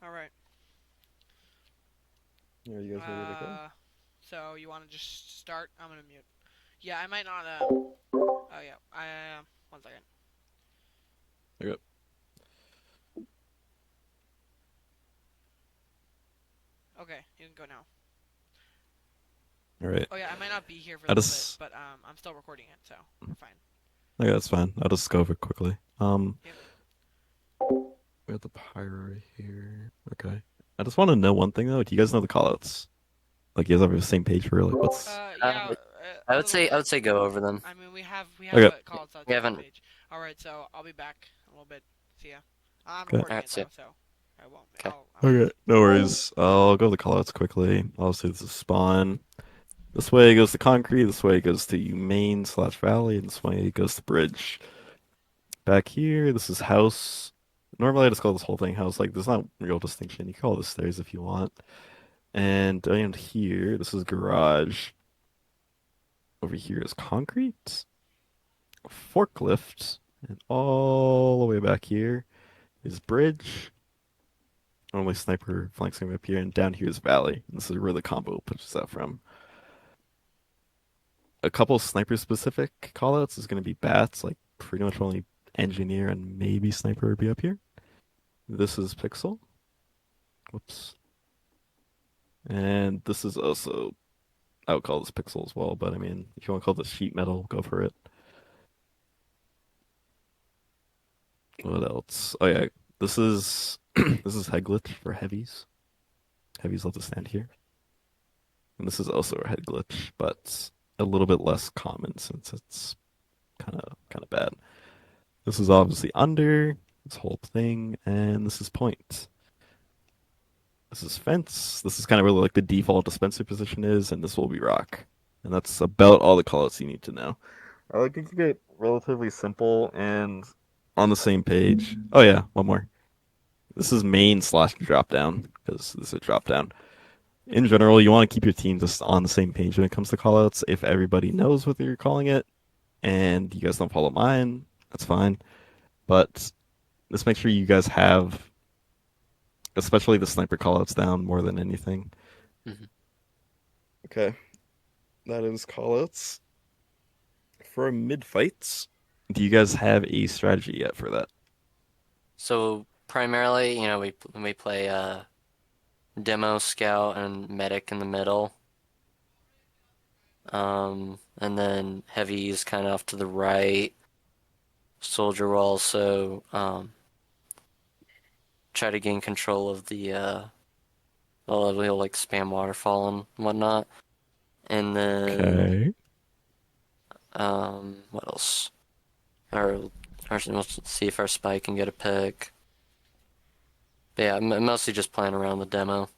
All right. Are you guys ready to go? So you want to just start? I'm gonna mute. Yeah, I might not. Oh yeah. One second. Okay. Okay, you can go now. All right. Oh yeah, I might not be here for a I little bit, just but I'm still recording it, so we're fine. okay, that's fine. I'll just go over it quickly. Yep. We have the pyro right here. Okay. I just want to know one thing though. Do you guys know the callouts? Like, you guys have the same page for like what's? Yeah, I a would little say I bit. would say go over them. I mean, we have Okay. a call outside We on the haven't. page. All right, so I'll be back in a little bit. See ya. I'm Okay. recording All it right, so though, so I won't. okay. I'll mute. Okay. No worries. I'll go to the callouts quickly. Obviously, this is spawn. This way it goes to concrete. This way it goes to main slash valley. And this way it goes to bridge. Back here, this is house. Normally, I just call this whole thing house. Like, there's not real distinction. You can call this stairs if you want. And here, this is garage. Over here is concrete, forklift, and all the way back here is bridge. Normally, sniper flanks him up here, and down here is valley. This is where the combo pushes out from. A couple sniper specific callouts is going to be bats, like pretty much only engineer and maybe sniper would be up here. This is pixel. Whoops. And this is also, I would call this pixel as well, but I mean, if you want to call this sheet metal, go for it. What else? Oh yeah, this is this is head glitch for heavies. Heavies love to stand here. And this is also a head glitch, but a little bit less common since it's kind of bad. This is obviously under this whole thing, and this is point. This is fence. This is kind of where like the default dispenser position is, and this will be rock. And that's about all the callouts you need to know. I like to keep it relatively simple and on the same page. Oh yeah, one more. This is main slash drop down because this is a drop down. In general, you want to keep your team just on the same page when it comes to callouts. If everybody knows what you're calling it and you guys don't follow mine, that's fine. But just make sure you guys have, especially the sniper callouts down more than anything. hmm Okay, that is callouts. For mid fights, do you guys have a strategy yet for that? So primarily, we play demo, scout, and medic in the middle. And then heavy is kind of off to the right. Soldier will also try to gain control of the well, he'll like spam waterfall and whatnot. And then Okay. what else? We'll see if our spy can get a pick. But yeah, I'm mostly just playing around the demo,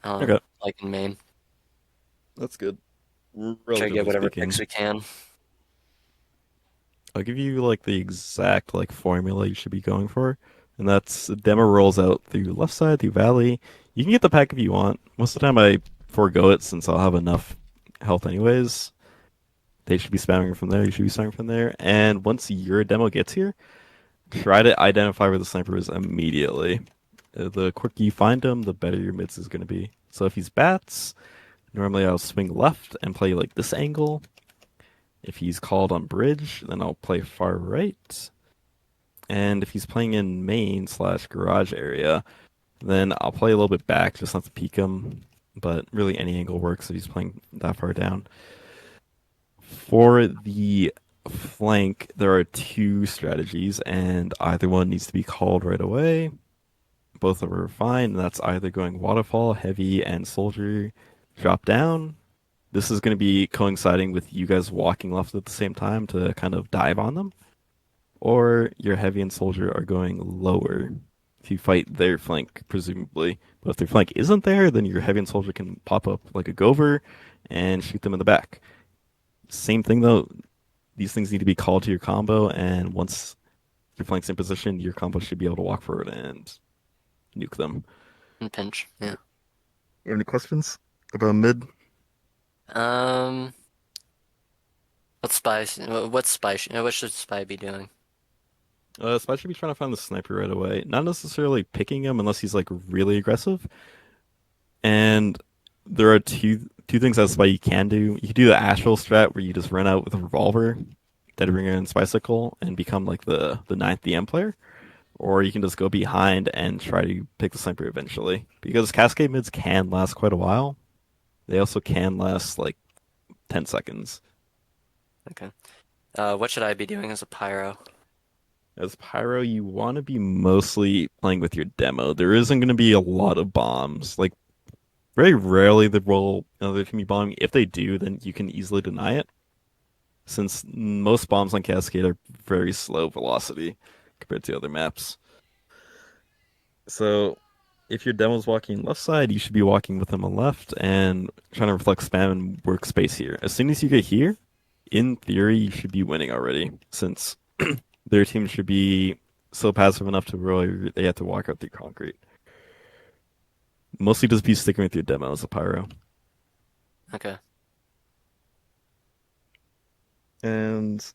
Okay, like in main. that's good. Try to get Relatively whatever picks speaking, we can. I'll give you like the exact like formula you should be going for, and that's the demo rolls out through left side through valley. You can get the pack if you want. Most of the time, I forego it since I'll have enough health anyways. They should be spamming from there. You should be spamming from there. And once your demo gets here, try to identify where the sniper is immediately. The quicker you find him, the better your mids is going to be. So if he's bats, normally I'll swing left and play like this angle. If he's called on bridge, then I'll play far right. And if he's playing in main slash garage area, then I'll play a little bit back just not to peek him. But really, any angle works if he's playing that far down. For the flank, there are two strategies, and either one needs to be called right away. Both of them are fine, and that's either going waterfall, heavy, and soldier drop down. This is going to be coinciding with you guys walking left at the same time to kind of dive on them, or your heavy and soldier are going lower to fight their flank, presumably. But if their flank isn't there, then your heavy and soldier can pop up like a gover and shoot them in the back. Same thing though, these things need to be called to your combo, and once your flank's in position, your combo should be able to walk forward and nuke them. And pinch. Yeah. You have any questions about mid? Um, what spy? What spy? What should spy be doing? Especially if you're trying to find the sniper right away. Not necessarily picking him unless he's like really aggressive. And there are two things that's why you can do. You can do the Asheville strat where you just run out with a revolver, Deadbringer and Spicicle, and become like the ninth DM player. Or you can just go behind and try to pick the sniper eventually. Because Cascade mids can last quite a while. They also can last like 10 seconds. Okay. What should I be doing as a pyro? As Pyro, you want to be mostly playing with your demo. There isn't going to be a lot of bombs. Like, very rarely the role there can be bombing. If they do, then you can easily deny it, since most bombs on Cascade are very slow velocity compared to other maps. So, if your demo's walking left side, you should be walking with them on left and trying to reflect spam and workspace here. As soon as you get here, in theory, you should be winning already, since their team should be so passive enough to really they have to walk out through concrete. Mostly just be sticking with your demo as a pyro. Okay. And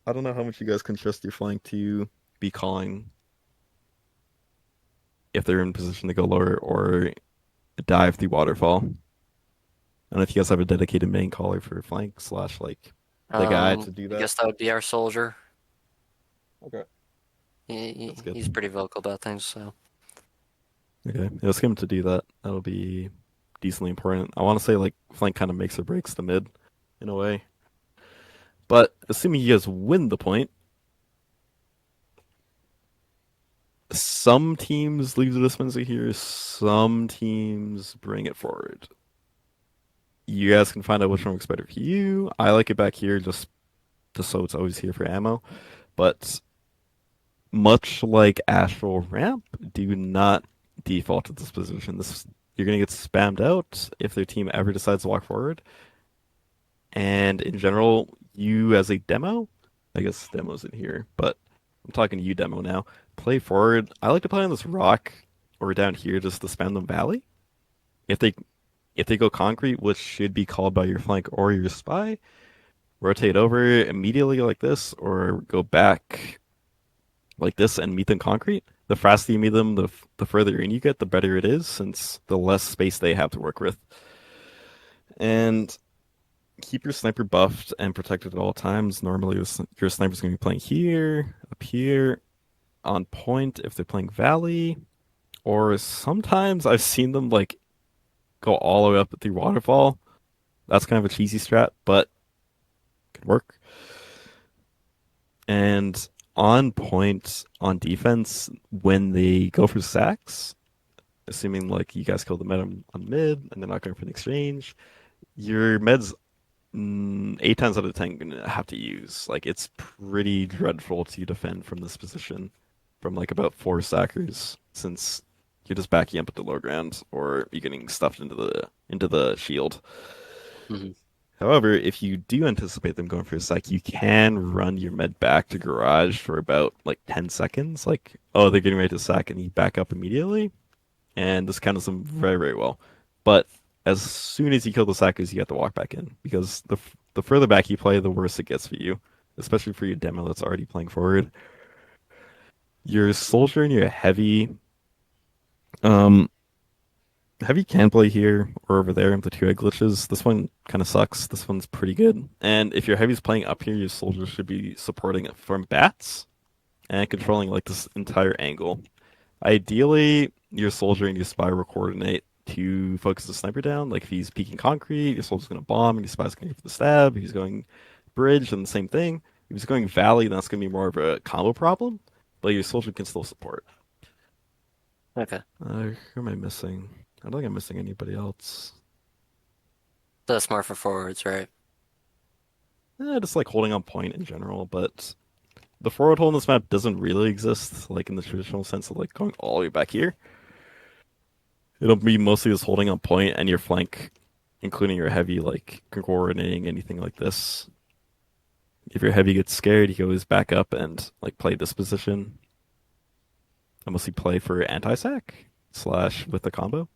I don't know how much you guys can trust your flank to be calling if they're in position to go lower or dive through waterfall. I don't know if you guys have a dedicated main caller for flank slash like the guy to do I that. guess that would be our soldier. Okay, that's good. He's pretty vocal about things, so. Okay, yeah, let's get him to do that. That'll be decently important. I want to say like flank kind of makes or breaks the mid in a way. But assuming you guys win the point, some teams leave the dispenser here, some teams bring it forward. You guys can find out which one works better for you. I like it back here just so it's always here for ammo. But much like Astral Ramp, do not default to this position. You're gonna get spammed out if their team ever decides to walk forward. And in general, you as a demo, I guess demo's in here, but I'm talking to you demo now. Play forward. I like to play on this rock or down here just to spam them valley. If they if they go concrete, which should be called by your flank or your spy, rotate over immediately like this, or go back like this and meet them concrete. The faster you meet them, the further in you get, the better it is, since the less space they have to work with. And keep your sniper buffed and protected at all times. Normally, your sniper's going to be playing here, up here, on point if they're playing Valley, or sometimes I've seen them like go all the way up through Waterfall. That's kind of a cheesy strat, but could work. And on point on defense, when they go for sacks, assuming like you guys kill the med on mid and they're not going for an exchange, your meds 8 times out of 10 gonna have to use. Like it's pretty dreadful to defend from this position from like about 4 sackers, since you're just backing up at the low ground or you're getting stuffed into the shield. Mhm. However, if you do anticipate them going for a sack, you can run your med back to garage for about like 10 seconds. Like, oh, they're getting ready to sack, and you back up immediately. And this counts them very, very well. But as soon as you kill the sackers, you have to walk back in, because the further back you play, the worse it gets for you, especially for your demo that's already playing forward. Your soldier and your heavy, um, heavy can play here or over there. The two egg glitches. This one kind of sucks. This one's pretty good. And if your heavy's playing up here, your soldier should be supporting it from bats and controlling like this entire angle. Ideally, your soldier and your spy will coordinate to focus the sniper down. Like if he's peeking concrete, your soldier's gonna bomb, and your spy's gonna go for the stab. If he's going bridge, then the same thing. If he's going valley, then that's gonna be more of a combo problem. But your soldier can still support. Okay. Who am I missing? I don't think I'm missing anybody else. So that's more for forwards, right? Just like holding on point in general, but the forward hold in this map doesn't really exist, like in the traditional sense of like going all the way back here. It'll be mostly just holding on point and your flank, including your heavy, like coordinating anything like this. If your heavy gets scared, you can always back up and like play this position. I mostly play for anti-sack slash with the combo.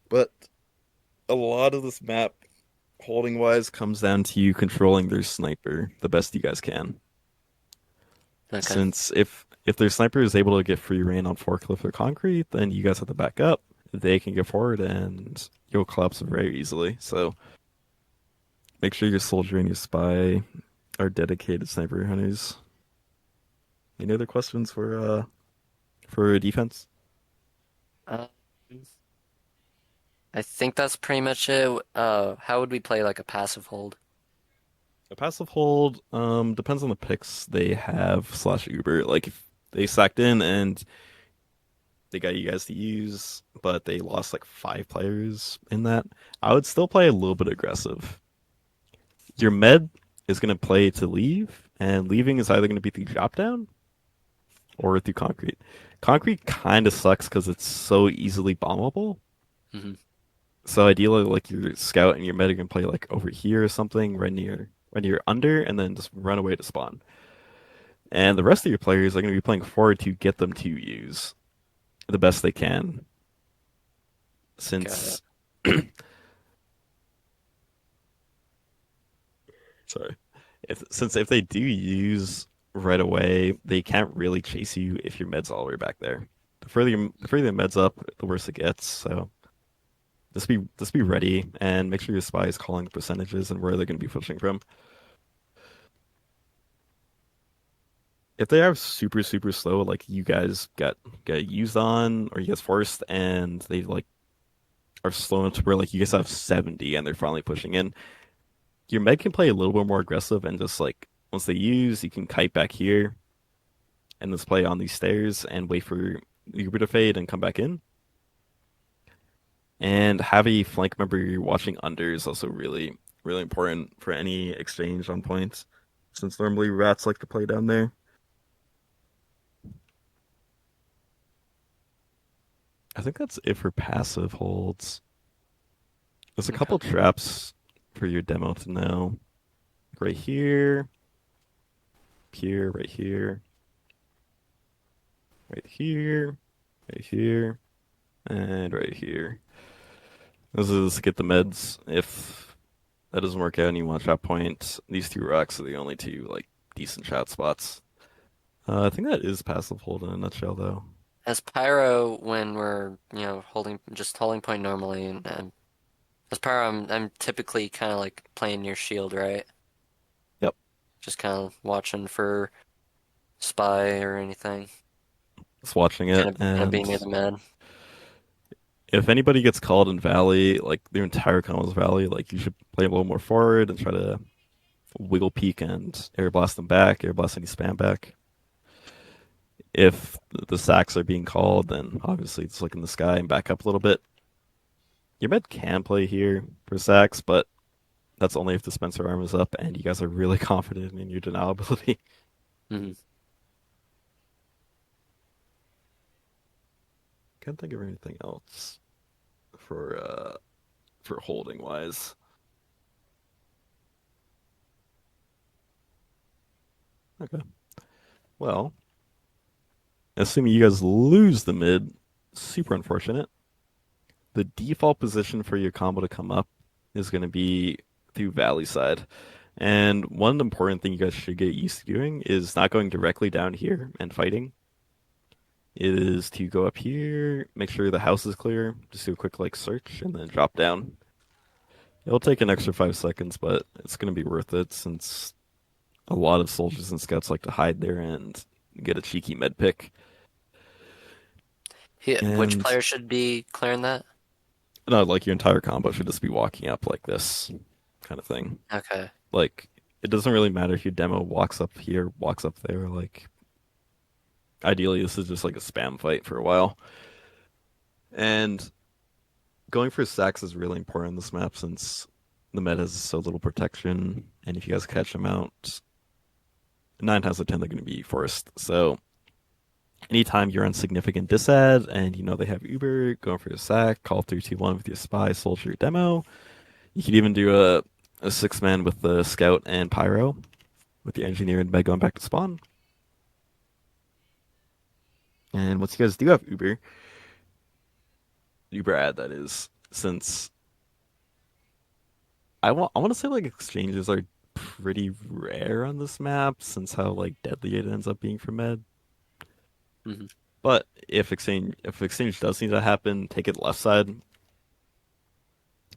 But a lot of this map, holding wise, comes down to you controlling their sniper the best you guys can. Okay. Since if their sniper is able to get free reign on forklift or concrete, then you guys have to back up. They can get forward, and you'll collapse very easily. So make sure your soldier and your spy are dedicated sniper hunters. Any other questions for defense? Um, I think that's pretty much it. How would we play like a passive hold? A passive hold depends on the picks they have slash Uber. Like if they sacked in and they got you guys to use, but they lost like 5 players in that, I would still play a little bit aggressive. Your med is going to play to leave, and leaving is either going to be through drop down or through concrete. Concrete kind of sucks because it's so easily bombable. Hmm. So ideally, like your scout and your med are going to play like over here or something, right near under, and then just run away to spawn. And the rest of your players are going to be playing forward to get them to use the best they can. Got it. Since, sorry, if they do use right away, they can't really chase you if your med's all the way back there. The further your med's up, the worse it gets. So just be ready and make sure your spy is calling the percentages and where they're going to be pushing from. If they are super slow, like you guys got used on or you guys forced, and they like are slow enough to where like you guys have 70 and they're finally pushing in, your med can play a little bit more aggressive and just like once they use, you can kite back here and just play on these stairs and wait for Uber to fade and come back in. And have a flank member you're watching under is also really important for any exchange on points, since normally rats like to play down there. I think that's it for passive holds. There's a Okay. couple traps for your demo to know. Right here, here, right here, right here, right here, and right here. This is to get the meds. If that doesn't work out and you want shot point, these 2 rocks are the only two like decent shot spots. I think that is passive hold in a nutshell, though. As Pyro, when we're, holding point normally, and as Pyro, I'm typically kind of like playing your shield, right? Yep, Just kind of watching for spy or anything. just watching it, Kind of being and near the med. if anybody gets called in Valley, like the entire combos Valley, like you should play a little more forward and try to wiggle peek and air blast them back, air blast any spam back. If the sacks are being called, then obviously just look in the sky and back up a little bit. Your med can play here for sacks, but that's only if the Spencer arm is up and you guys are really confident in your denial ability. Hmm. Can't think of anything else for for holding wise. Okay. Well, assuming you guys lose the mid, super unfortunate. The default position for your combo to come up is going to be through Valley side. And one important thing you guys should get used to doing is not going directly down here and fighting. It is to go up here, make sure the house is clear, just do a quick like search, and then drop down. It'll take an extra 5 seconds, but it's going to be worth it since a lot of soldiers and scouts like to hide there and get a cheeky med pick. Which And player should be clearing that? no, like your entire combo should just be walking up like this kind of thing. Okay. Like it doesn't really matter if your demo walks up here, walks up there. Like ideally, this is just like a spam fight for a while. And going for sacks is really important in this map since the meta has so little protection. And if you guys catch them out, 9 times out of 10 they're going to be forced. So anytime you're on significant disad and you know they have Uber, going for your sack, call 3-2-1 with your spy, soldier, demo. You could even do a 6-man with the scout and pyro with the engineer and med going back to spawn. And once you guys do have Uber ad that is, since I want to say like exchanges are pretty rare on this map since how like deadly it ends up being for med. Hmm. But if exchange does need to happen, take it left side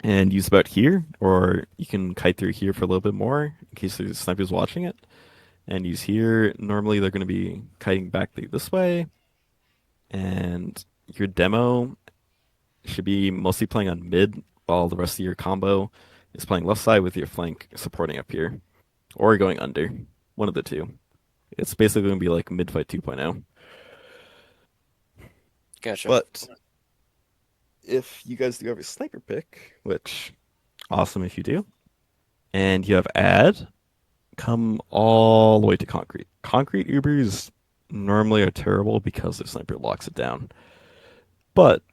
and use about here, or you can kite through here for a little bit more in case there's snipers watching it. And use here. Normally they're going to be kiting back through this way, and your demo should be mostly playing on mid, while the rest of your combo is playing left side with your flank supporting up here, or going under. One of the two. It's basically going to be like mid fight 2.0. Gotcha. But if you guys do have a sniper pick, which awesome if you do, and you have ad, come all the way to concrete. Concrete Ubers normally are terrible because the sniper locks it down. But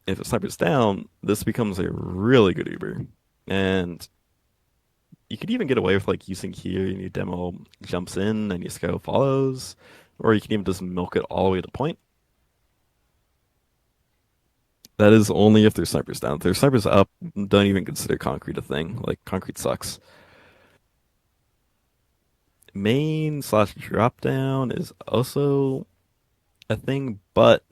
if the sniper's down, this becomes a really good Uber. And you could even get away with like using here and your demo jumps in and your scout follows, or you can even just milk it all the way to point. That is only if their sniper's down. If their sniper's up, don't even consider concrete a thing. Like concrete sucks. Main slash drop down is also a thing, but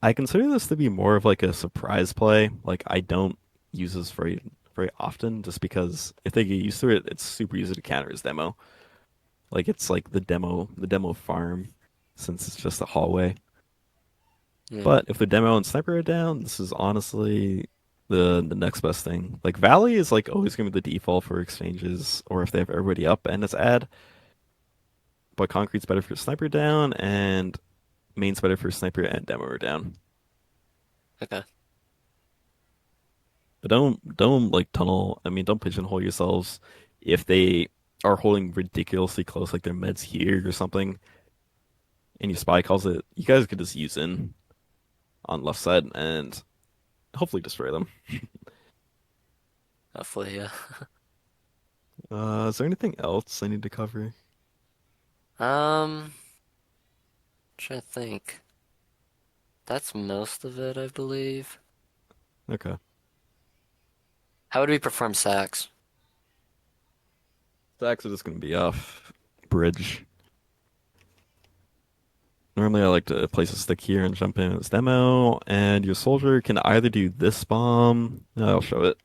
I consider this to be more of like a surprise play. Like I don't use this very often just because if they get used to it, it's super easy to counter his demo. Like it's like the demo farm since it's just a hallway. Yeah. But if the demo and sniper are down, this is honestly the next best thing. Like Valley is like always gonna be the default for exchanges, or if they have everybody up and it's ad. But concrete's better for sniper down, and main's better for sniper and demo are down. Okay. But don't like tunnel. I mean, don't pigeonhole yourselves if they are holding ridiculously close, like their meds here or something, and your spy calls it. You guys could just use in on left side and hopefully destroy them. Hopefully, yeah. Is there anything else I need to cover? Um, trying to think. That's most of it, I believe. Okay. How would we perform sacks? Stacks are just gonna be off bridge. Normally, I like to place a stick here and jump in as demo, and your soldier can either do this bomb. I'll show it.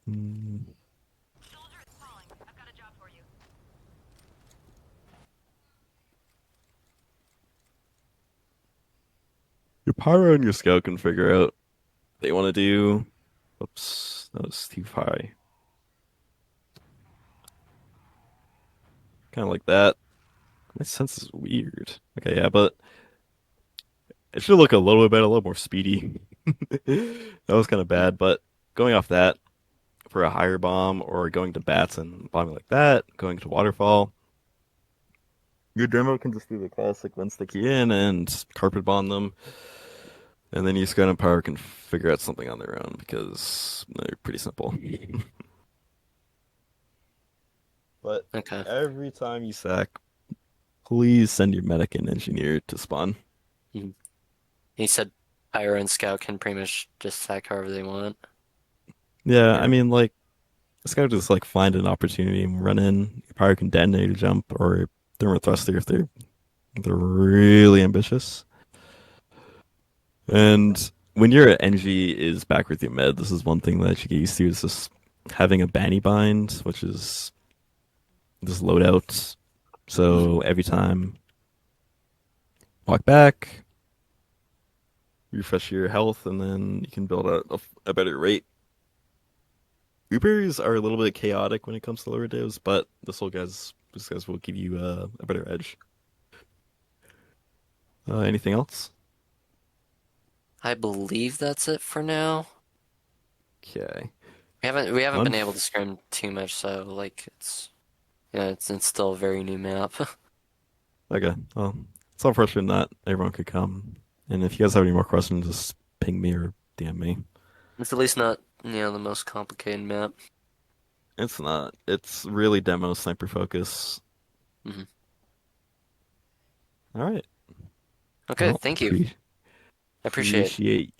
Mhm. Your pyro and your scout can figure out what they want to do. Oops, that was too high. Kind of like that. My sense is weird. Okay, yeah, but it should look a little bit better, a little more speedy. That was kind of bad, but going off that for a higher bomb or going to bats and bombing like that, going to waterfall, your demo can just do the classic one sticky in and carpet bomb them, and then your scout and power can figure out something on their own because they're pretty simple. But Okay. every time you sack, please send your medic and engineer to spawn. Mhm. He said Pyro and Scout can pretty much just sack however they want. Yeah, I Yeah. mean, like, this guy just like find an opportunity and run in. Your power can detonate a jump or thermal thruster if they're really ambitious. And when your NG is back with your med, this is one thing that you get used to is just having a banny bind, which is this loadout. Mhm. So every time walk back, refresh your health, and then you can build a better rate. Ubers are a little bit chaotic when it comes to lower divs, but this guys will give you a better edge. Anything else? I believe that's it for now. Okay. We haven't been able to Unf scrim too much, so like it's still a very new map. okay. Well, it's unfortunate not everyone could come. And if you guys have any more questions, just ping me or DM me. It's at least not the most complicated map. It's not. It's really demo sniper focus. Hmm. All right. Okay, Well, thank you. I appreciate it. appreciate